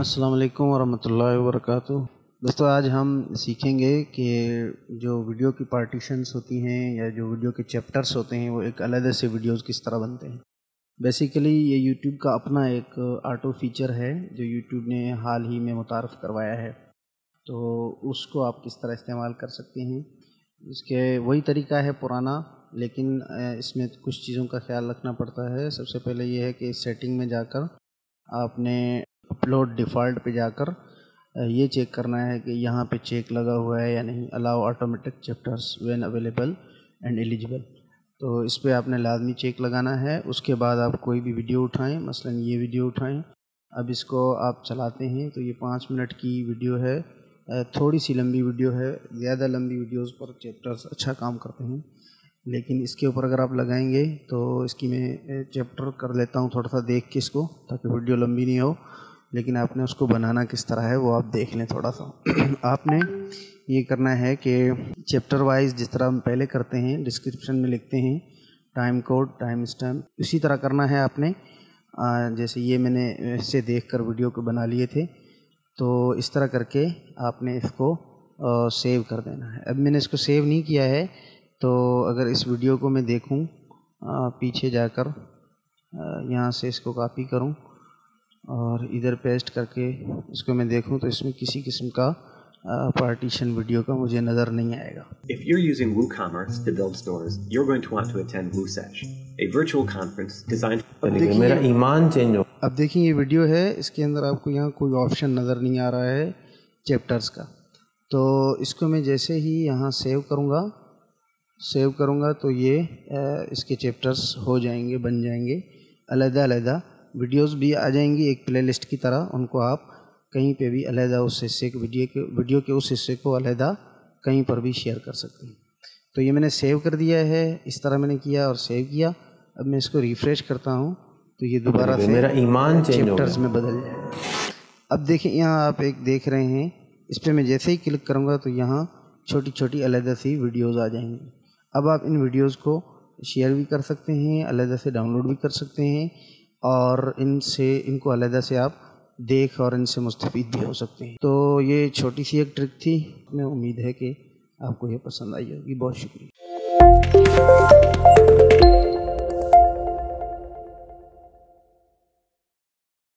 अस्सलाम वालेकुम वरहमतुल्लाहि वबरकातु। दोस्तों, आज हम सीखेंगे कि जो वीडियो की पार्टीशंस होती हैं या जो वीडियो के चैप्टर्स होते हैं वो एक अलग से वीडियोस किस तरह बनते हैं। बेसिकली ये यूट्यूब का अपना एक ऑटो फीचर है जो यूट्यूब ने हाल ही में मुतारफ़ करवाया है, तो उसको आप किस तरह इस्तेमाल कर सकते हैं। इसके वही तरीका है पुराना, लेकिन इसमें कुछ चीज़ों का ख्याल रखना पड़ता है। सबसे पहले ये है कि सेटिंग में जाकर आपने अपलोड डिफ़ॉल्ट पे जाकर ये चेक करना है कि यहाँ पे चेक लगा हुआ है या नहीं, allow automatic chapters when available and eligible. तो इस पे आपने लाजमी चेक लगाना है। उसके बाद आप कोई भी वीडियो उठाएं, मसलन ये वीडियो उठाएं। अब इसको आप चलाते हैं तो ये 5 मिनट की वीडियो है, थोड़ी सी लंबी वीडियो है। ज़्यादा लंबी वीडियोस पर चैप्टर्स अच्छा काम करते हैं, लेकिन इसके ऊपर अगर आप लगाएंगे तो इसकी मैं चैप्टर कर लेता हूँ थोड़ा सा देख के इसको, ताकि वीडियो लंबी नहीं हो। लेकिन आपने उसको बनाना किस तरह है वो आप देख लें थोड़ा सा। आपने ये करना है कि चैप्टर वाइज जिस तरह हम पहले करते हैं, डिस्क्रिप्शन में लिखते हैं टाइम कोड, टाइम स्टैम्प, इसी तरह करना है आपने। जैसे ये मैंने इससे देखकर वीडियो को बना लिए थे, तो इस तरह करके आपने इसको सेव कर देना है। अब मैंने इसको सेव नहीं किया है, तो अगर इस वीडियो को मैं देखूं पीछे जाकर यहाँ से इसको कॉपी करूं और इधर पेस्ट करके इसको मैं देखूं, तो इसमें किसी किस्म का पार्टीशन वीडियो का मुझे नज़र नहीं आएगा। If you're using WooCommerce to build stores, you're going to want to attend WooSesh, a virtual conference designed for मेरा ईमान चेंज हो। अब देखिए ये वीडियो है, इसके अंदर आपको यहाँ कोई ऑप्शन नज़र नहीं आ रहा है चैप्टर्स का। तो इसको मैं जैसे ही यहाँ सेव करूँगा तो ये इसके चैप्टर्स हो जाएंगे, बन जाएंगे। अलग-अलग वीडियोस भी आ जाएंगी एक प्लेलिस्ट की तरह। उनको आप कहीं पे भी अलग उस हिस्से के वीडियो के उस हिस्से को अलग कहीं पर भी शेयर कर सकते हैं। तो ये मैंने सेव कर दिया है, इस तरह मैंने किया और सेव किया। अब मैं इसको रिफ़्रेश करता हूँ तो ये दोबारा से मेरा ईमान चैप्टर्स में बदल जाएगा। अब देखिए यहाँ आप एक देख रहे हैं, इस पर मैं जैसे ही क्लिक करूँगा तो यहाँ छोटी छोटी अलग सी वीडियोज़ आ जाएंगी। अब आप इन वीडियोज़ को शेयर भी कर सकते हैं, अलग से डाउनलोड भी कर सकते हैं, और इनको अलग से आप देख और इनसे मुस्तफ़ीद भी हो सकते हैं। तो ये छोटी सी एक ट्रिक थी, मैं उम्मीद है कि आपको ये पसंद आई होगी। बहुत शुक्रिया।